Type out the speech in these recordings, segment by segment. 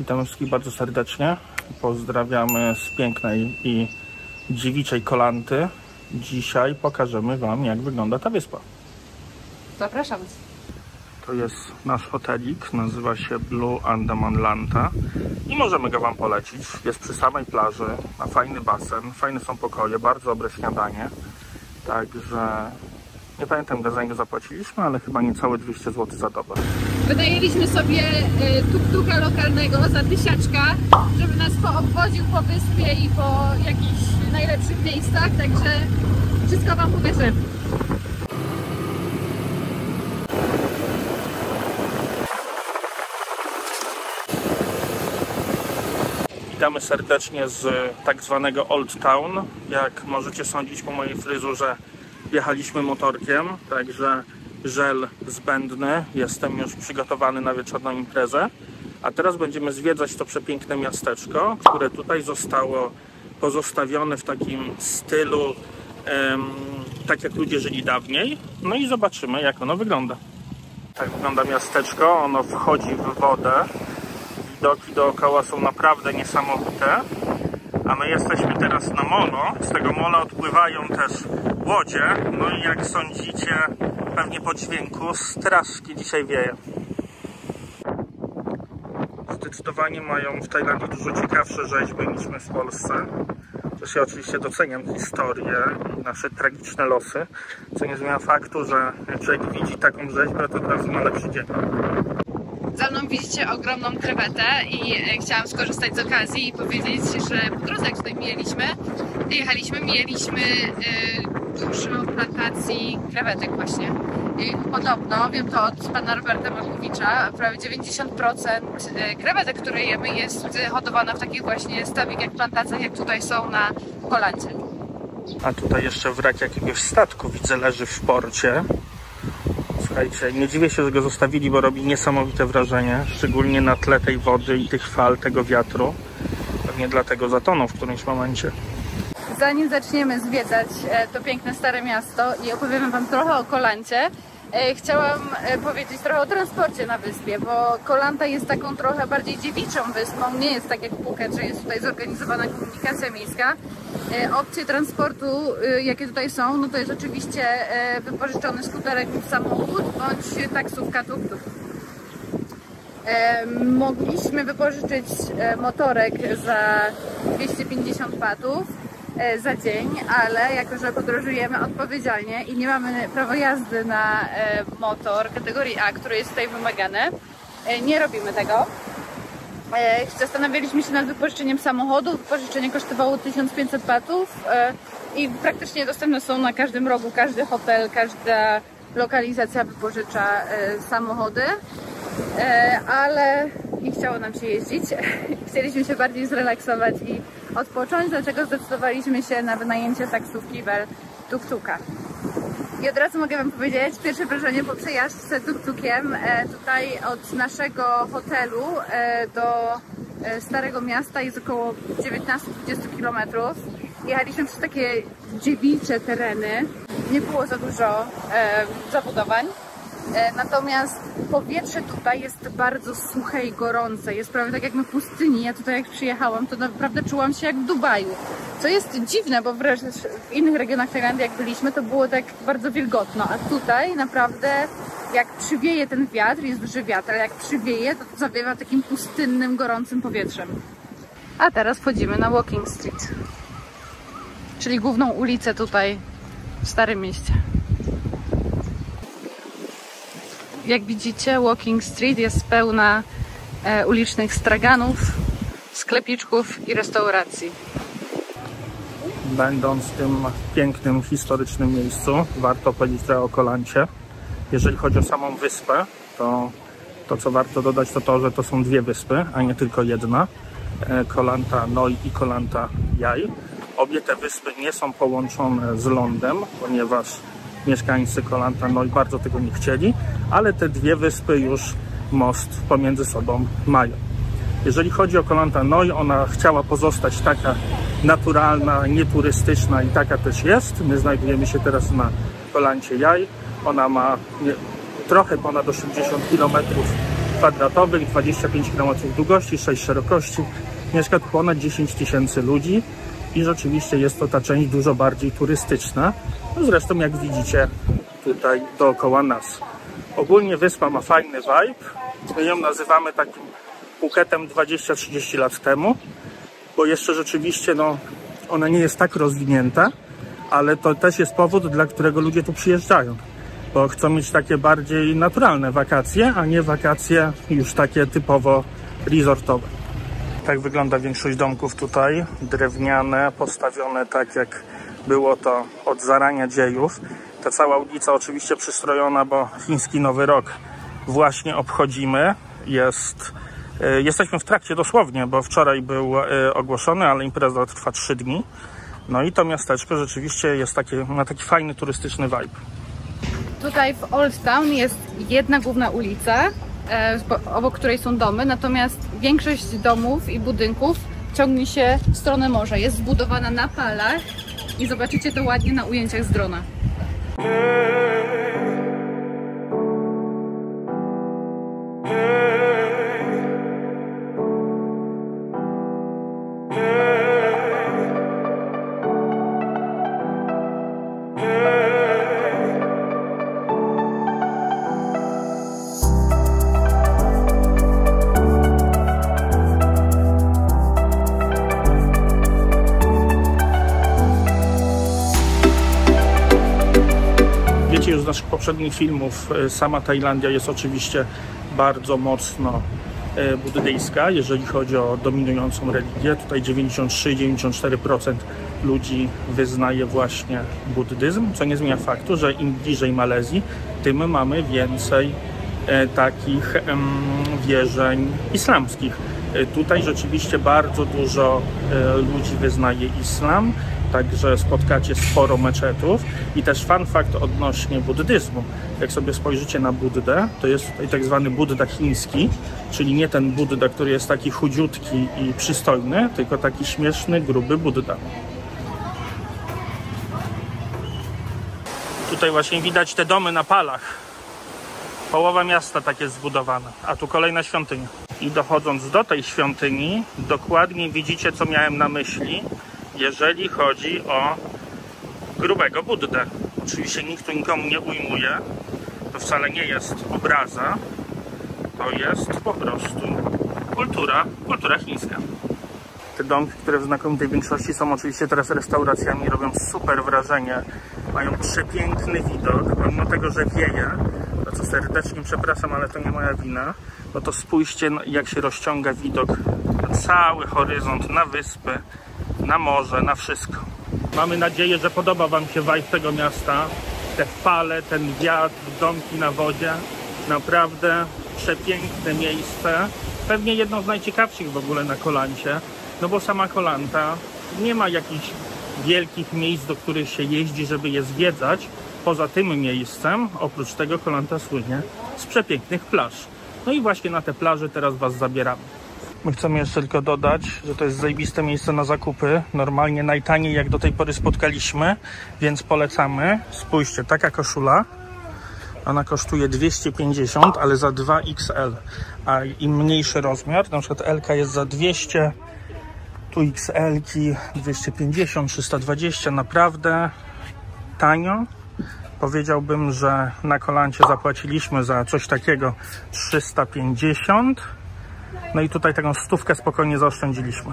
Witamy wszystkich bardzo serdecznie. Pozdrawiamy z pięknej i dziewiczej Kolanty. Dzisiaj pokażemy Wam, jak wygląda ta wyspa. Zapraszam. To jest nasz hotelik, nazywa się Blue Andaman Lanta i możemy go Wam polecić. Jest przy samej plaży, ma fajny basen, fajne są pokoje, bardzo dobre śniadanie. Także nie pamiętam, ile za niego zapłaciliśmy, ale chyba niecałe 200 zł za dobę. Wynajęliśmy sobie tuk-tuka lokalnego za 1000, żeby nas poobwoził po wyspie i po jakichś najlepszych miejscach, także wszystko Wam pokażemy. Witamy serdecznie z tak zwanego Old Town. Jak możecie sądzić po mojej fryzurze, jechaliśmy motorkiem, także żel zbędny. Jestem już przygotowany na wieczorną imprezę. A teraz będziemy zwiedzać to przepiękne miasteczko, które tutaj zostało pozostawione w takim stylu, tak jak ludzie żyli dawniej. No i zobaczymy, jak ono wygląda. Tak wygląda miasteczko, ono wchodzi w wodę. Widoki dookoła są naprawdę niesamowite. A my jesteśmy teraz na molo. Z tego mola odpływają też łodzie. No i jak sądzicie, pewnie po dźwięku, strasznie dzisiaj wieje. Zdecydowanie mają w Tajlandii dużo ciekawsze rzeźby niż my w Polsce. Też ja oczywiście doceniam historię i nasze tragiczne losy, co nie zmienia faktu, że człowiek widzi taką rzeźbę, to od razu ma lepszy dzień. Za mną widzicie ogromną krewetę i chciałam skorzystać z okazji i powiedzieć, że po drodze, jak tutaj mieliśmy dużo plantacji krewetek właśnie. I podobno, wiem to od pana Roberta Makowicza, prawie 90% krewetek, które jemy, jest hodowana w takich właśnie stawikach, plantacjach, jak tutaj są na Kolancie. A tutaj jeszcze wrak jakiegoś statku widzę, leży w porcie. Słuchajcie, nie dziwię się, że go zostawili, bo robi niesamowite wrażenie, szczególnie na tle tej wody i tych fal, tego wiatru. Pewnie dlatego zatonął w którymś momencie. Zanim zaczniemy zwiedzać to piękne stare miasto i opowiemy Wam trochę o Kolancie, chciałam powiedzieć trochę o transporcie na wyspie, bo Kolanta jest taką trochę bardziej dziewiczą wyspą, nie jest tak jak Phuket, że jest tutaj zorganizowana komunikacja miejska. Opcje transportu, jakie tutaj są, no to jest oczywiście wypożyczony skuterek lub samochód, bądź taksówka tuk-tuk. Mogliśmy wypożyczyć motorek za 250 batów za dzień, ale jako że podróżujemy odpowiedzialnie i nie mamy prawa jazdy na motor kategorii A, który jest tutaj wymagany, nie robimy tego. Zastanawialiśmy się nad wypożyczeniem samochodu. Wypożyczenie kosztowało 1500 batów i praktycznie dostępne są na każdym rogu, każdy hotel, każda lokalizacja wypożycza samochody, ale nie chciało nam się jeździć. Chcieliśmy się bardziej zrelaksować i odpocząć, dlatego zdecydowaliśmy się na wynajęcie taksówki Wel tuk-tuka. I od razu mogę Wam powiedzieć, pierwsze wrażenie po przejażdżce tuk-tukiem tutaj od naszego hotelu do Starego Miasta jest około 19-20 km. Jechaliśmy przez takie dziewicze tereny, nie było za dużo zabudowań. Natomiast powietrze tutaj jest bardzo suche i gorące. Jest prawie tak jak na pustyni. Ja tutaj jak przyjechałam, to naprawdę czułam się jak w Dubaju. Co jest dziwne, bo w innych regionach Tajlandii jak byliśmy, to było tak bardzo wilgotno. A tutaj naprawdę jak przywieje ten wiatr, jest duży wiatr, ale jak przywieje, to zawiewa takim pustynnym, gorącym powietrzem. A teraz wchodzimy na Walking Street, czyli główną ulicę tutaj w Starym Mieście. Jak widzicie, Walking Street jest pełna ulicznych straganów, sklepiczków i restauracji. Będąc w tym pięknym, historycznym miejscu, warto powiedzieć trochę o Kolancie. Jeżeli chodzi o samą wyspę, to co warto dodać, to to, że to są dwie wyspy, a nie tylko jedna. Kolanta Noi i Kolanta Yai. Obie te wyspy nie są połączone z lądem, ponieważ mieszkańcy Kolanta Noi bardzo tego nie chcieli, ale te dwie wyspy już most pomiędzy sobą mają. Jeżeli chodzi o Kolanta Noi, ona chciała pozostać taka naturalna, nieturystyczna i taka też jest. My znajdujemy się teraz na Kolancie Yai. Ona ma trochę ponad 80 km kwadratowych, 25 km długości, 6 szerokości. Mieszka tu ponad 10 000 ludzi i rzeczywiście jest to ta część dużo bardziej turystyczna. No zresztą jak widzicie tutaj dookoła nas. Ogólnie wyspa ma fajny vibe. My ją nazywamy takim Phuketem 20-30 lat temu, bo jeszcze rzeczywiście no, ona nie jest tak rozwinięta, ale to też jest powód, dla którego ludzie tu przyjeżdżają. Bo chcą mieć takie bardziej naturalne wakacje, a nie wakacje już takie typowo resortowe. Tak wygląda większość domków tutaj. Drewniane, postawione tak jak było to od zarania dziejów. Ta cała ulica oczywiście przystrojona, bo chiński Nowy Rok właśnie obchodzimy. Jesteśmy w trakcie dosłownie, bo wczoraj był ogłoszony, ale impreza trwa 3 dni. No i to miasteczko rzeczywiście jest ma taki fajny turystyczny vibe. Tutaj w Old Town jest jedna główna ulica, obok której są domy, natomiast większość domów i budynków ciągnie się w stronę morza. Jest zbudowana na palach i zobaczycie to ładnie na ujęciach z drona. Już z naszych poprzednich filmów, sama Tajlandia jest oczywiście bardzo mocno buddyjska, jeżeli chodzi o dominującą religię. Tutaj 93-94% ludzi wyznaje właśnie buddyzm, co nie zmienia faktu, że im bliżej Malezji, tym mamy więcej takich wierzeń islamskich. Tutaj rzeczywiście bardzo dużo ludzi wyznaje islam. Także spotkacie sporo meczetów i też fun fact odnośnie buddyzmu. Jak sobie spojrzycie na Buddę, to jest tutaj tak zwany Budda chiński, czyli nie ten Budda, który jest taki chudziutki i przystojny, tylko taki śmieszny, gruby Budda. Tutaj właśnie widać te domy na palach. Połowa miasta tak jest zbudowana, a tu kolejna świątynia. I dochodząc do tej świątyni, dokładnie widzicie, co miałem na myśli, jeżeli chodzi o grubego Buddę. Oczywiście nikt tu nikomu nie ujmuje. To wcale nie jest obraza. To jest po prostu kultura chińska. Te domki, które w znakomitej większości są oczywiście teraz restauracjami, robią super wrażenie. Mają przepiękny widok, pomimo tego, że wieje. To co serdecznie przepraszam, ale to nie moja wina. No to spójrzcie, jak się rozciąga widok na cały horyzont, na wyspy, na morze, na wszystko. Mamy nadzieję, że podoba Wam się vibe tego miasta. Te fale, ten wiatr, domki na wodzie. Naprawdę przepiękne miejsce. Pewnie jedno z najciekawszych w ogóle na Koh Lancie. No bo sama Koh Lanta nie ma jakichś wielkich miejsc, do których się jeździ, żeby je zwiedzać. Poza tym miejscem, oprócz tego Koh Lanta słynie z przepięknych plaż. No i właśnie na te plaże teraz Was zabieramy. My chcemy jeszcze tylko dodać, że to jest zajebiste miejsce na zakupy. Normalnie najtaniej jak do tej pory spotkaliśmy, więc polecamy. Spójrzcie, taka koszula, ona kosztuje 250, ale za 2XL. A im mniejszy rozmiar, na przykład LK jest za 200, tu XL-ki 250, 320, naprawdę tanio. Powiedziałbym, że na Koh Lancie zapłaciliśmy za coś takiego 350. No i tutaj taką 100 spokojnie zaoszczędziliśmy.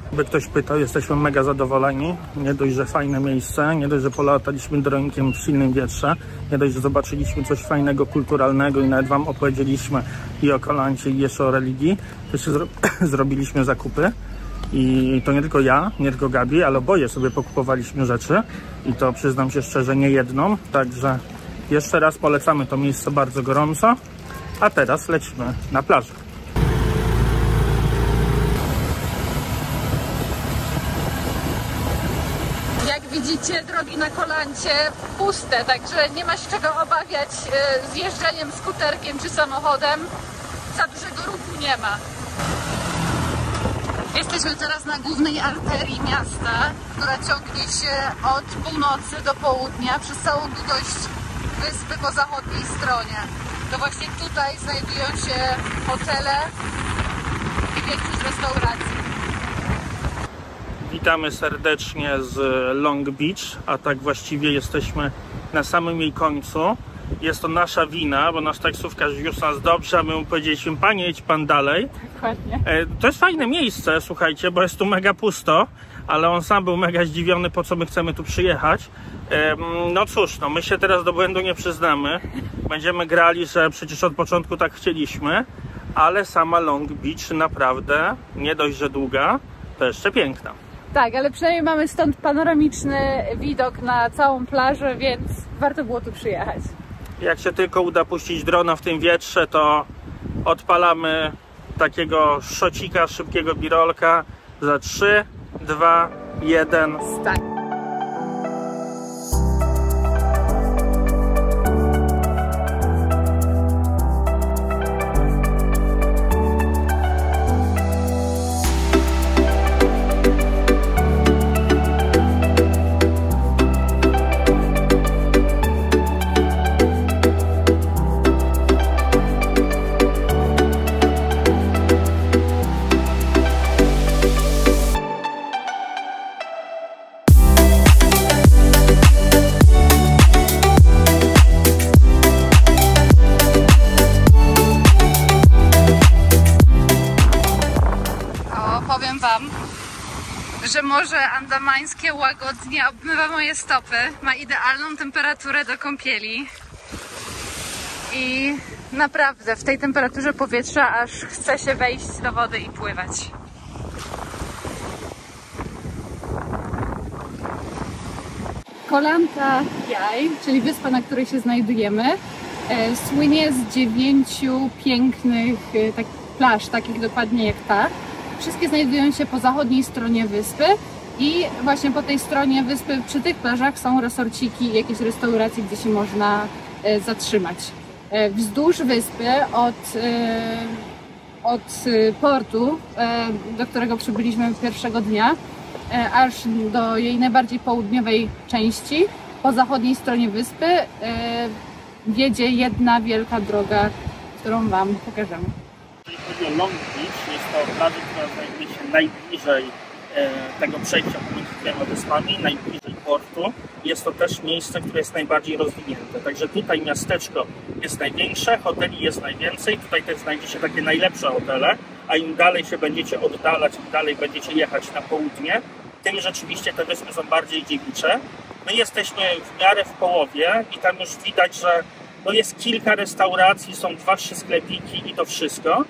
Gdyby ktoś pytał, jesteśmy mega zadowoleni. Nie dość, że fajne miejsce, nie dość, że polataliśmy dronkiem w silnym wietrze, nie dość, że zobaczyliśmy coś fajnego, kulturalnego i nawet Wam opowiedzieliśmy i o Koh Lancie, i jeszcze o religii. To jeszcze zrobiliśmy zakupy. I to nie tylko ja, nie tylko Gabi, ale oboje sobie pokupowaliśmy rzeczy. I to przyznam się szczerze, nie jedną. Także jeszcze raz polecamy to miejsce bardzo gorąco. A teraz lecimy na plażę. Widzicie, drogi na Koh Lancie puste, także nie ma się czego obawiać z jeżdżeniem skuterkiem czy samochodem. Za dużego ruchu nie ma. Jesteśmy teraz na głównej arterii miasta, która ciągnie się od północy do południa przez całą długość wyspy po zachodniej stronie. to właśnie tutaj znajdują się hotele i większość restauracji. Witamy serdecznie z Long Beach, a tak właściwie jesteśmy na samym jej końcu. Jest to nasza wina, bo nasz taksówkarz wiózł nas dobrze, a my mu powiedzieliśmy: panie, jedź pan dalej. Dokładnie. To jest fajne miejsce, słuchajcie, bo jest tu mega pusto, ale on sam był mega zdziwiony, po co my chcemy tu przyjechać. No cóż, no my się teraz do błędu nie przyznamy. Będziemy grali, że przecież od początku tak chcieliśmy, ale sama Long Beach naprawdę nie dość, że długa, to jeszcze piękna. Tak, ale przynajmniej mamy stąd panoramiczny widok na całą plażę, więc warto było tu przyjechać. Jak się tylko uda puścić drona w tym wietrze, to odpalamy takiego szocika, szybkiego birolka za 3, 2, 1. Tak. Powiem wam, że Morze Andamańskie łagodnie obmywa moje stopy, ma idealną temperaturę do kąpieli i naprawdę w tej temperaturze powietrza aż chce się wejść do wody i pływać. Koh Phi, czyli wyspa, na której się znajdujemy, słynie z 9 pięknych plaż, takich dokładnie jak ta. Wszystkie znajdują się po zachodniej stronie wyspy i właśnie po tej stronie wyspy, przy tych plażach, są resorciki i jakieś restauracje, gdzie się można zatrzymać. Wzdłuż wyspy od portu, do którego przybyliśmy pierwszego dnia, aż do jej najbardziej południowej części, po zachodniej stronie wyspy, wiedzie jedna wielka droga, którą wam pokażemy. Jeżeli chodzi o Long Beach, jest to plaża, która znajduje się najbliżej tego przejścia pomiędzy dwiema wyspami, najbliżej portu. Jest to też miejsce, które jest najbardziej rozwinięte. Także tutaj miasteczko jest największe, hoteli jest najwięcej. Tutaj też znajdziecie takie najlepsze hotele, a im dalej się będziecie oddalać, im dalej będziecie jechać na południe, tym rzeczywiście te wyspy są bardziej dziewicze. My jesteśmy w miarę w połowie i tam już widać, że no jest kilka restauracji, są 2-3 sklepiki i to wszystko.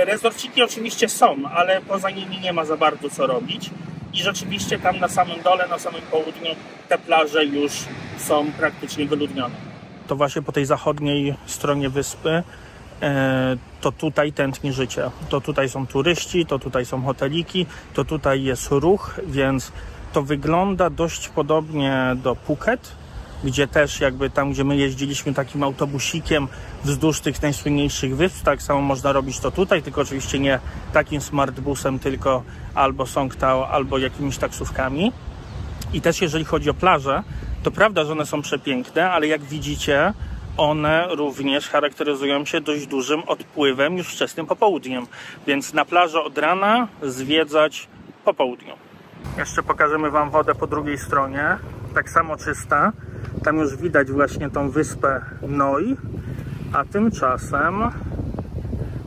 Resorciki oczywiście są, ale poza nimi nie ma za bardzo co robić. I rzeczywiście tam na samym dole, na samym południu te plaże już są praktycznie wyludnione. To właśnie po tej zachodniej stronie wyspy to tutaj tętni życie. To tutaj są turyści, to tutaj są hoteliki, to tutaj jest ruch, więc to wygląda dość podobnie do Phuket, gdzie też jakby tam, gdzie my jeździliśmy takim autobusikiem wzdłuż tych najsłynniejszych wysp, tak samo można robić to tutaj, tylko oczywiście nie takim smartbusem, tylko albo Songtao, albo jakimiś taksówkami. I też jeżeli chodzi o plaże, to prawda, że one są przepiękne, ale jak widzicie, one również charakteryzują się dość dużym odpływem już wczesnym popołudniem, więc na plażę od rana zwiedzać po południu. Jeszcze pokażemy wam wodę po drugiej stronie, tak samo czysta. Tam już widać właśnie tą wyspę Noi, a tymczasem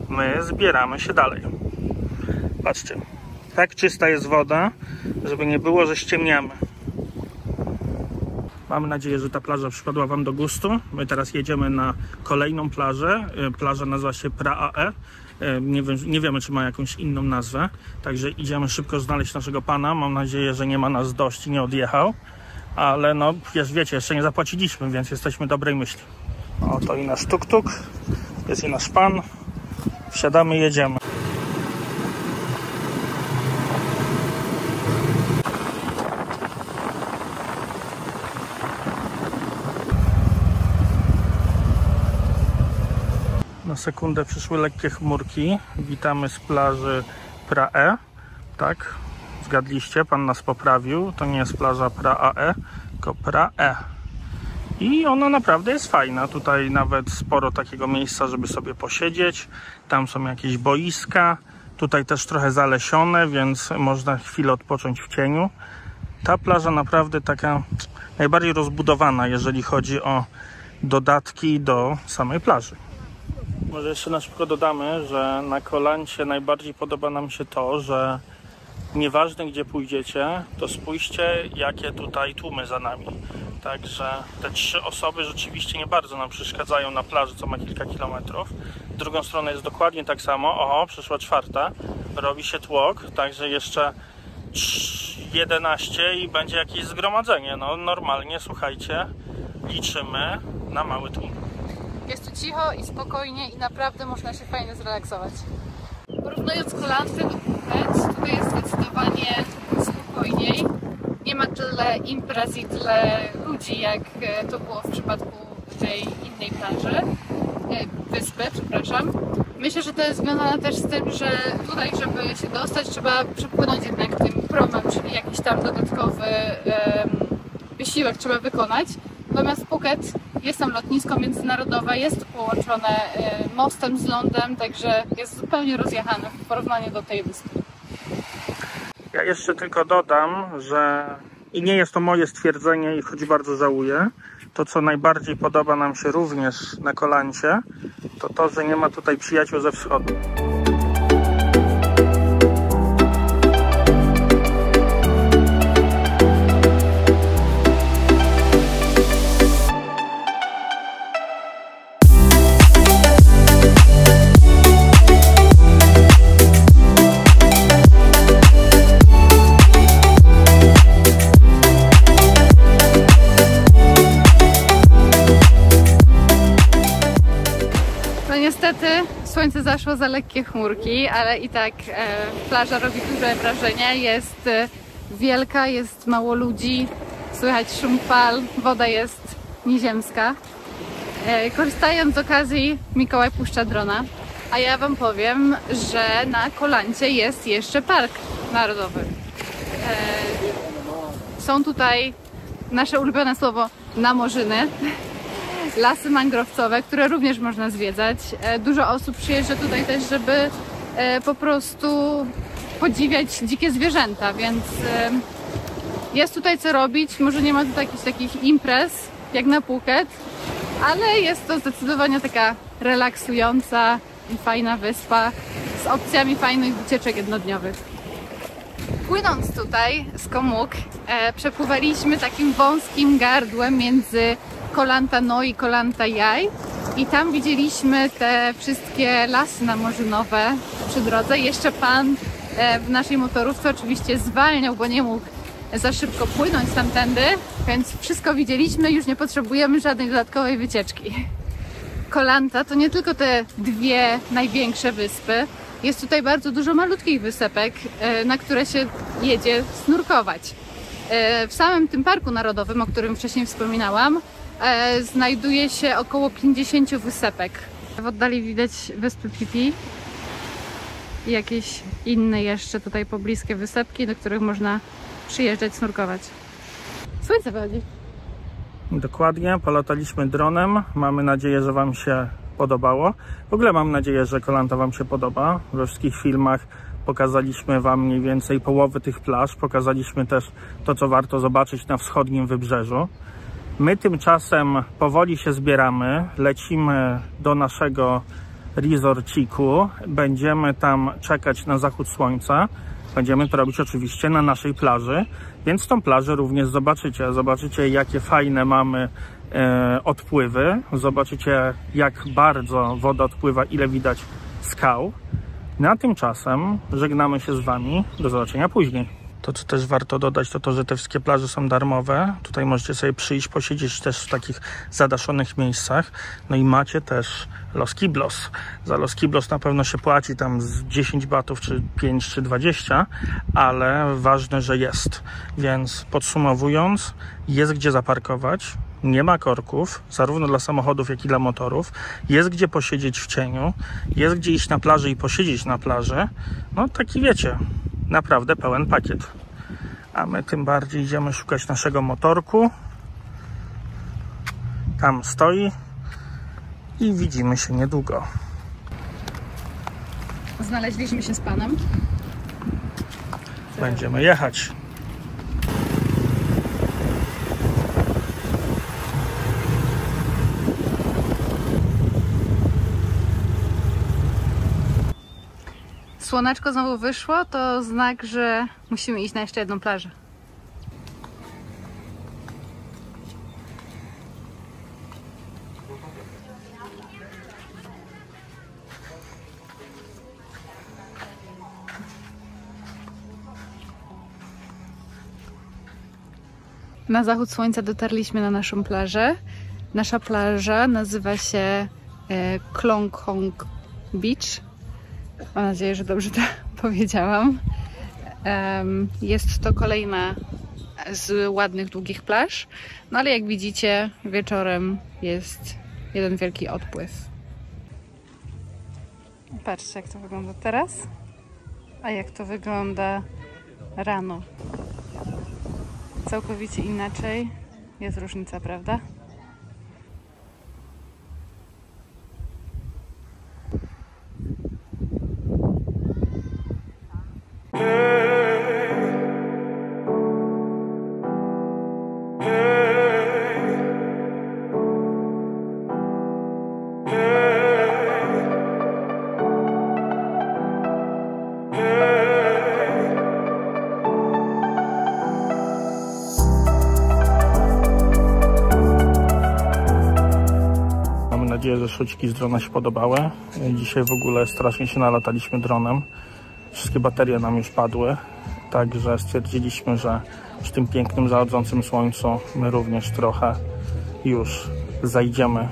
my zbieramy się dalej. Patrzcie, tak czysta jest woda, żeby nie było, że ściemniamy. Mamy nadzieję, że ta plaża przypadła wam do gustu. My teraz jedziemy na kolejną plażę. Plaża nazywa się Pra-Ae. Nie wiemy, czy ma jakąś inną nazwę. Także idziemy szybko znaleźć naszego pana. Mam nadzieję, że nie ma nas dość i nie odjechał. Ale no, wiecie, jeszcze nie zapłaciliśmy, więc jesteśmy dobrej myśli. Oto i nasz tuk-tuk. Jest i nasz pan. Wsiadamy, jedziemy. Na sekundę przyszły lekkie chmurki. Witamy z plaży Pra-Ae. Tak, zgadliście, pan nas poprawił. To nie jest plaża Pra-Ae, tylko Pra-Ae. I ona naprawdę jest fajna. Tutaj nawet sporo takiego miejsca, żeby sobie posiedzieć. Tam są jakieś boiska. Tutaj też trochę zalesione, więc można chwilę odpocząć w cieniu. Ta plaża naprawdę taka najbardziej rozbudowana, jeżeli chodzi o dodatki do samej plaży. Może jeszcze na szybko dodamy, że na Kolancie najbardziej podoba nam się to, że nieważne gdzie pójdziecie, to spójrzcie jakie tutaj tłumy za nami. Także te 3 osoby rzeczywiście nie bardzo nam przeszkadzają na plaży, co ma kilka kilometrów. W drugą stronę jest dokładnie tak samo. Oho, przyszła 4. Robi się tłok, także jeszcze 11 i będzie jakieś zgromadzenie. No normalnie, słuchajcie, liczymy na mały tłum. Jest tu cicho i spokojnie i naprawdę można się fajnie zrelaksować. Porównując Kolantę do Phuket, tutaj jest zdecydowanie spokojniej. Nie ma tyle imprez i tyle ludzi, jak to było w przypadku tej innej plaży, wyspy, przepraszam. Myślę, że to jest związane też z tym, że tutaj, żeby się dostać, trzeba przepłynąć jednak tym promem, czyli jakiś tam dodatkowy wysiłek trzeba wykonać. Natomiast Phuket jest tam lotnisko międzynarodowe, jest połączone mostem z lądem, także jest zupełnie rozjechane w porównaniu do tej wyspy. Ja jeszcze tylko dodam, że i nie jest to moje stwierdzenie i choć bardzo żałuję, to co najbardziej podoba nam się również na Kolancie, to to, że nie ma tutaj przyjaciół ze wschodu. Niestety słońce zaszło za lekkie chmurki, ale i tak plaża robi duże wrażenie. Jest wielka, jest mało ludzi, słychać szum fal, woda jest nieziemska. Korzystając z okazji, Mikołaj puszcza drona, a ja wam powiem, że na Kolancie jest jeszcze park narodowy. Są tutaj nasze ulubione słowo namorzyny. Lasy mangrowcowe, które również można zwiedzać. Dużo osób przyjeżdża tutaj też, żeby po prostu podziwiać dzikie zwierzęta, więc jest tutaj co robić. Może nie ma tutaj jakichś takich imprez jak na Phuket, ale jest to zdecydowanie taka relaksująca i fajna wyspa z opcjami fajnych wycieczek jednodniowych. Płynąc tutaj z Koh Muk, przepływaliśmy takim wąskim gardłem między Koh Lanta No i Koh Lanta Yai i tam widzieliśmy te wszystkie lasy namorzynowe przy drodze. Jeszcze pan w naszej motorówce oczywiście zwalniał, bo nie mógł za szybko płynąć tamtędy, więc wszystko widzieliśmy, już nie potrzebujemy żadnej dodatkowej wycieczki. Koh Lanta to nie tylko te 2 największe wyspy, jest tutaj bardzo dużo malutkich wysepek, na które się jedzie snurkować. W samym tym parku narodowym, o którym wcześniej wspominałam, znajduje się około 50 wysepek. W oddali widać wyspy Phi Phi i jakieś inne jeszcze tutaj pobliskie wysepki, do których można przyjeżdżać, snurkować. Słońce wychodzi. Dokładnie, polataliśmy dronem. Mamy nadzieję, że wam się podobało. W ogóle mam nadzieję, że Koh Lanta wam się podoba. We wszystkich filmach pokazaliśmy wam mniej więcej połowę tych plaż. Pokazaliśmy też to, co warto zobaczyć na wschodnim wybrzeżu. My tymczasem powoli się zbieramy, lecimy do naszego resorciku, będziemy tam czekać na zachód słońca, będziemy to robić oczywiście na naszej plaży, więc tą plażę również zobaczycie. Zobaczycie, jakie fajne mamy odpływy, zobaczycie, jak bardzo woda odpływa, ile widać skał. Na tymczasem żegnamy się z wami, do zobaczenia później. To, co też warto dodać, to to, że te wszystkie plaże są darmowe. Tutaj możecie sobie przyjść, posiedzieć też w takich zadaszonych miejscach. No i macie też Los Quiblos. Za Los Quiblos na pewno się płaci tam z 10 batów, czy 5, czy 20, ale ważne, że jest. Więc podsumowując, jest gdzie zaparkować. Nie ma korków, zarówno dla samochodów, jak i dla motorów. Jest gdzie posiedzieć w cieniu. Jest gdzie iść na plażę i posiedzieć na plaży. No taki wiecie, naprawdę pełen pakiet. A my tym bardziej idziemy szukać naszego motorku. tam stoi i widzimy się niedługo. Znaleźliśmy się z panem. Będziemy jechać. Słoneczko znowu wyszło, to znak, że musimy iść na jeszcze jedną plażę. Na zachód słońca dotarliśmy na naszą plażę. Nasza plaża nazywa się Klong Kong Beach. Mam nadzieję, że dobrze to powiedziałam. Jest to kolejna z ładnych, długich plaż. No ale jak widzicie, wieczorem jest jeden wielki odpływ. Patrzcie, jak to wygląda teraz, a jak to wygląda rano. Całkowicie inaczej. Jest różnica, prawda? Mam nadzieję, że sztuczki z drona się podobały. Dzisiaj w ogóle strasznie się nalataliśmy dronem. Wszystkie baterie nam już padły, także stwierdziliśmy, że przy tym pięknym zachodzącym słońcu my również trochę już zajdziemy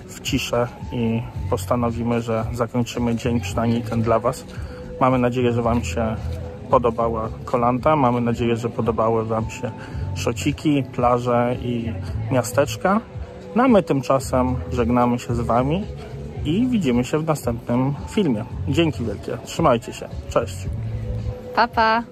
w ciszę i postanowimy, że zakończymy dzień przynajmniej ten dla Was. Mamy nadzieję, że Wam się podobała kolanta, mamy nadzieję, że podobały Wam się szociki, plaże i miasteczka. No a my tymczasem żegnamy się z Wami i widzimy się w następnym filmie. Dzięki wielkie, trzymajcie się, cześć. Pa, pa!